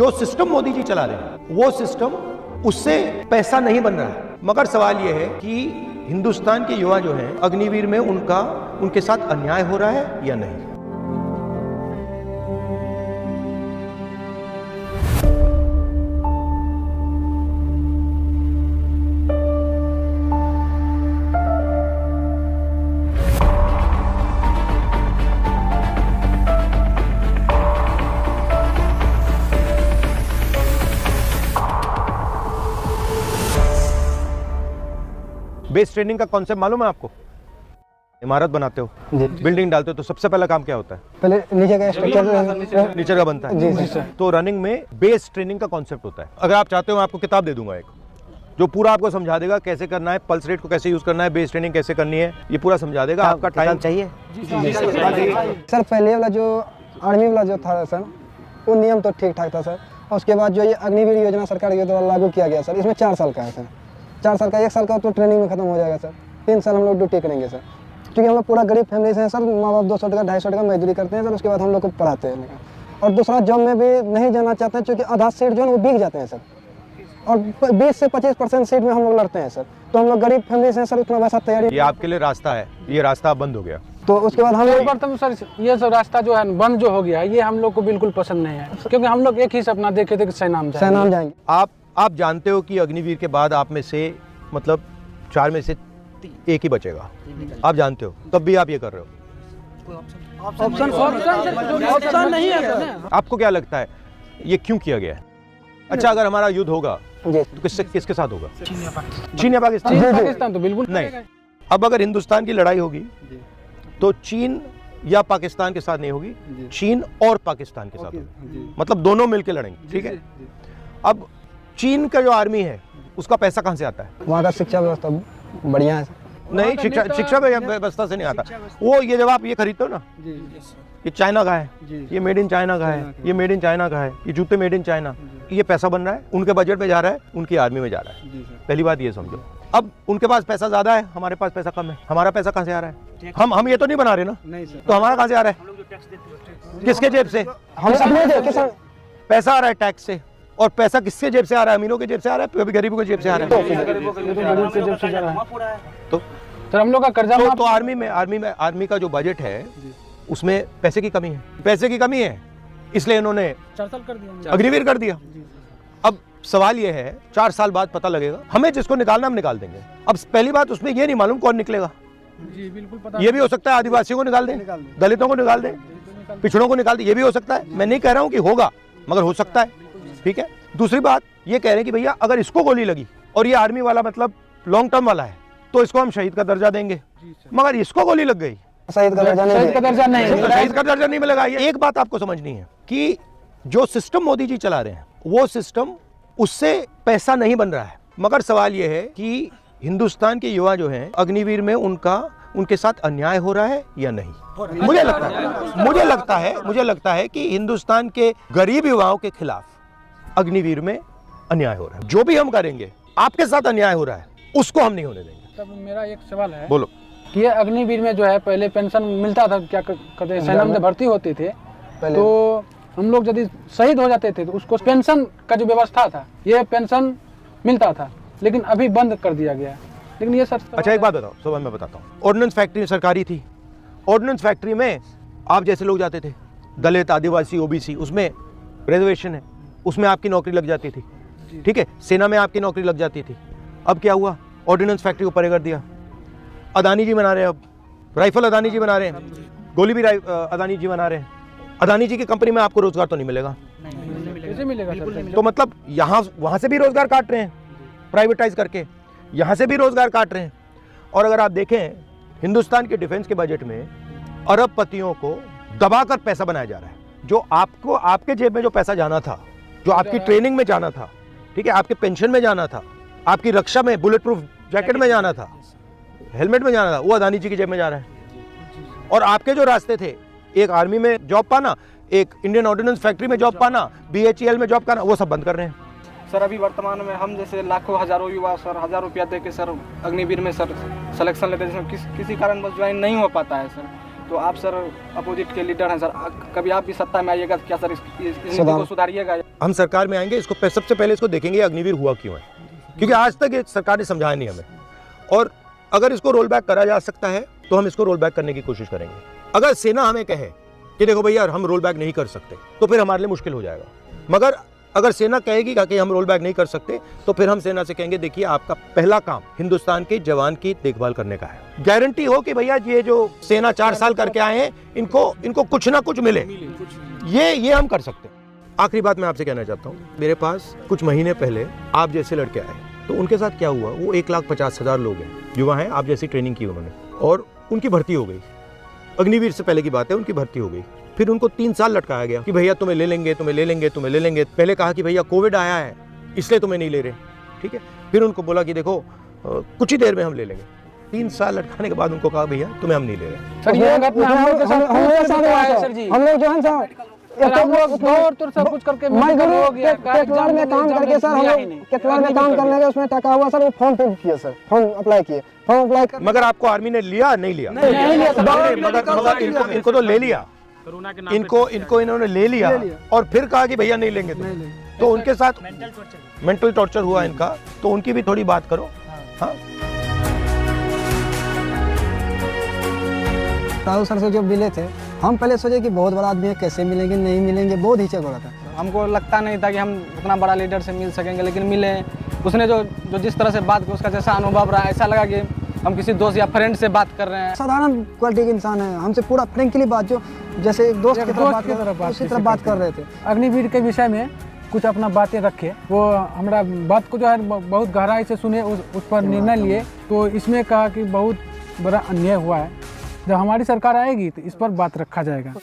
जो सिस्टम मोदी जी चला रहे हैं वो सिस्टम उससे पैसा नहीं बन रहा है। मगर सवाल यह है कि हिंदुस्तान के युवा जो हैं अग्निवीर में उनके साथ अन्याय हो रहा है या नहीं। बेस ट्रेनिंग का कॉन्सेप्ट मालूम है आपको? इमारत बनाते हो, बिल्डिंग डालते हो तो सबसे पहला काम क्या होता है? पहले नीचे का स्ट्रक्चर नीचे का बनता है। जी सर। तो रनिंग में बेस ट्रेनिंग का कॉन्सेप्ट होता है। अगर आप चाहते हो मैं आपको किताब दे दूंगा एक जो पूरा आपको समझा देगा कैसे करना है, पल्स रेट को कैसे यूज करना है, बेस ट्रेनिंग कैसे करनी है, ये पूरा समझा देगा। आपका टाइम चाहिए? सर पहले वाला जो आर्मी वाला जो था सर वो नियम तो ठीक ठाक था सर, और उसके बाद जो ये अग्निवीर योजना सरकार के द्वारा लागू किया गया सर, इसमें 4 साल का है सर। 4 साल का, 1 साल का तो ट्रेनिंग में खत्म हो जाएगा सर, 3 साल हम लोग ड्यूटी करेंगे सर, क्योंकि हम लोग पूरा गरीब फैमिली से हैं सर, माँ बाप 200 टका 250 टका मजदूरी करते हैं सर, उसके बाद हम लोग को पढ़ाते हैं। और दूसरा जॉब में भी नहीं जाना चाहते हैं क्योंकि आधा सीट जो है वो बिक जाते हैं सर, और 20 से 25% सीट में हम लोग लड़ते हैं सर, तो हम लोग गरीब फैमिली से हैं सर, उतना वैसा तैयारी। ये आपके लिए रास्ता है, ये रास्ता बंद हो गया तो उसके बाद हम लोग प्रथम सर ये सब रास्ता जो है बंद जो हो गया है ये हम लोग को बिल्कुल पसंद नहीं है, क्योंकि हम लोग एक ही सपना देखे थे कि सैनाम जाएंगे। आप जानते हो कि अग्निवीर के बाद आप में से मतलब 4 में से 1 ही बचेगा, आप जानते हो, तब भी आप ये कर रहे हो। ऑप्शन नहीं है सर। आपको क्या लगता है ये क्यों किया गया है? अच्छा, अगर हमारा युद्ध होगा तो किसके साथ होगा? चीन या पाकिस्तान? तो बिल्कुल नहीं। अब अगर हिंदुस्तान की लड़ाई होगी तो चीन या पाकिस्तान के साथ नहीं होगी, चीन और पाकिस्तान के साथ होगी, मतलब दोनों मिलकर लड़ेंगे, ठीक है। अब चीन का जो आर्मी है उसका पैसा कहां से आता है? वहाँ का शिक्षा व्यवस्था बढ़िया है। नहीं, शिक्षा व्यवस्था से नहीं आता वो। ये जब आप ये खरीदते हो ना, ये चाइना का है, ये मेड इन चाइना का है, ये मेड इन चाइना का है, ये जूते मेड इन चाइना, ये पैसा बन रहा है, उनके बजट में जा रहा है, उनकी आर्मी में जा रहा है। पहली बात ये समझो। अब उनके पास पैसा ज्यादा है, हमारे पास पैसा कम है, हमारा पैसा कहाँ से आ रहा है? हम ये तो नहीं बना रहे ना, तो हमारा कहाँ से आ रहा है? किसके जेब से? हम सब पैसा आ रहा है टैक्स से। और पैसा किसके जेब से आ रहा है? अमीरों के जेब से आ रहा है, कभी गरीबों के जेब से आ रहा है। तो हम लोग का कर्जा तो आर्मी का जो बजट है उसमें पैसे की कमी है, इसलिए इन्होंने 4 साल कर दिया, अग्निवीर कर दिया। अब सवाल ये है 4 साल बाद पता लगेगा, हमें जिसको निकालना हम निकाल देंगे। अब पहली बात उसमें ये नहीं मालूम कौन निकलेगा। जी बिल्कुल पता। ये भी हो सकता है आदिवासियों को निकाल दें, दलितों को निकाल दें, पिछड़ों को निकाल दें, ये भी हो सकता है। मैं नहीं कह रहा हूँ कि होगा, मगर हो सकता है, ठीक है। दूसरी बात ये कह रहे हैं कि भैया अगर इसको गोली लगी और ये आर्मी वाला मतलब लॉन्ग टर्म वाला है तो इसको हम शहीद का दर्जा देंगे, मगर इसको गोली लग गई शहीद का दर्जा नहीं मिलेगा। ये एक बात आपको समझनी है कि जो सिस्टम मोदी जी चला रहे हैं वो सिस्टम उससे पैसा नहीं बन रहा है। मगर सवाल ये है कि हिंदुस्तान के युवा जो हैं अग्निवीर में उनके साथ अन्याय हो रहा है या नहीं। मुझे लगता है कि हिंदुस्तान के गरीब युवाओं के खिलाफ अग्निवीर में अन्याय हो रहा है। जो भी हम करेंगे आपके साथ अन्याय हो रहा है उसको हम नहीं होने देंगे। तब मेरा एक सवाल है, बोलो। कि ये अग्निवीर में जो है पहले पेंशन मिलता था, क्या कहते हैं, सेना में भर्ती होते थे तो हम लोग यदि शहीद हो जाते थे तो उसको पेंशन का जो व्यवस्था था ये पेंशन मिलता था, लेकिन अभी बंद कर दिया गया। लेकिन ये सर अच्छा एक बात बताओ, सवाल मैं बताता हूँ। ऑर्डिनेंस फैक्ट्री सरकारी थी, ऑर्डिनेंस फैक्ट्री में आप जैसे लोग जाते थे, दलित, आदिवासी, ओबीसी, उसमें रिजर्वेशन है, उसमें आपकी नौकरी लग जाती थी, ठीक है। सेना में आपकी नौकरी लग जाती थी। अब क्या हुआ? ऑर्डिनेंस फैक्ट्री को परे कर दिया। अदानी जी बना रहे हैं, अब राइफल अदानी जी बना रहे हैं, गोली भी अदानी जी बना रहे हैं। अदानी जी की कंपनी में आपको रोजगार तो नहीं मिलेगा, कैसे मिलेगा? तो मतलब वहां से भी रोजगार काट रहे हैं प्राइवेटाइज करके, यहां से भी रोजगार काट रहे हैं। और अगर आप देखें हिंदुस्तान के डिफेंस के बजट में अरबपतियों को दबाकर पैसा बनाया जा रहा है। जो आपके जेब में जो पैसा जाना था, जो आपकी ट्रेनिंग में जाना था, ठीक है, आपके पेंशन में जाना था, आपकी रक्षा में बुलेट प्रूफ जैकेट में जाना था, हेलमेट में जाना था, वो अदानी जी की जेब में जा रहा है। और आपके जो रास्ते थे, एक आर्मी में जॉब पाना, एक इंडियन ऑर्डिनेंस फैक्ट्री में जॉब पाना, BHEL में जॉब पाना, वो सब बंद कर रहे हैं। सर अभी वर्तमान में हम जैसे लाखों हजारों युवा सर 1000 रुपया दे के सर अग्निवीर में सर सिलेक्शन लेते हैं, जिसमें किसी कारणवश ज्वाइन नहीं हो पाता है सर। तो आप सर अपोजिट के लीडर हैं सर, कभी आप भी सत्ता में आइएगा तो क्या सर इस नीति को सुधारिएगा? हम सरकार में आएंगे, इसको सबसे पहले इसको देखेंगे अग्निवीर हुआ क्यों है, क्योंकि आज तक ये सरकार ने समझाया नहीं हमें। और अगर इसको रोल बैक करा जा सकता है तो हम इसको रोल बैक करने की कोशिश करेंगे। अगर सेना हमें कहे कि देखो भैया हम रोल बैक नहीं कर सकते, तो फिर हमारे लिए मुश्किल हो जाएगा। मगर अगर सेना कहेगी कि हम रोल बैक नहीं कर सकते, तो फिर हम सेना से कहेंगे देखिए आपका पहला काम हिंदुस्तान के जवान की देखभाल करने का है। गारंटी हो कि भैया ये जो सेना 4 साल करके आए हैं इनको कुछ ना कुछ मिले, ये हम कर सकते हैं। आखिरी बात मैं आपसे कहना चाहता हूँ, मेरे पास कुछ महीने पहले आप जैसे लड़के आए, तो उनके साथ क्या हुआ, वो 1,50,000 लोग हैं, युवा हैं, आप जैसी ट्रेनिंग की उन्होंने, और उनकी भर्ती हो गई। अग्निवीर से पहले की बात है, उनकी भर्ती हो गई। फिर उनको 3 साल लटकाया गया कि भैया तुम्हें ले लेंगे, तुम्हें ले लेंगे, तुम्हें ले लेंगे। पहले कहा कि भैया कोविड आया है इसलिए तुम्हें नहीं ले रहे, ठीक है। फिर उनको बोला कि देखो कुछ ही देर में हम ले लेंगे। 3 साल लटकाने के बाद उनको कहा भैया तुम्हें हम नहीं ले रहे। सर ये घटना हम लोग के साथ है सर जी। हम लोग जो है सर हम लोग दौड़ तो सब कुछ करके केतवाड़ में काम करके सर, हम लोग केतवाड़ में काम करने के उसमें टका हुआ सर, वो फॉर्म फिल किया सर, फॉर्म अप्लाई किए, फॉर्म अप्लाई कर। मगर आपको आर्मी ने लिया नहीं लिया? नहीं लिया सर, मगर इनको तो ले लिया, इनको इन्होंने ले लिया और फिर कहा कि भैया नहीं लेंगे तो उनके साथ मेंटल टॉर्चर हुआ इनका, तो उनकी भी थोड़ी बात करो। हाँ राहुल सर से जो मिले थे, हम पहले सोचे कि बहुत बड़ा आदमी है, कैसे मिलेंगे, नहीं मिलेंगे, बहुत हिचक हो रहा था। हमको लगता नहीं था कि हम उतना बड़ा लीडर से मिल सकेंगे, लेकिन मिले। उसने जो जिस तरह से बात की, उसका जैसा अनुभव रहा, ऐसा लगा कि हम किसी दोस्त या फ्रेंड से बात कर रहे हैं। साधारण क्वालिटी के इंसान है, हमसे पूरा फ्रेंकली बात, जो जैसे एक दोस्त की तरह बात कर रहे थे। अग्निवीर के विषय में कुछ अपना बातें रखे, वो हमारा बात को जो है बहुत गहराई से सुने, उस पर निर्णय लिए। तो इसमें कहा कि बहुत बड़ा अन्याय हुआ है, जब हमारी सरकार आएगी तो इस पर बात रखा जाएगा।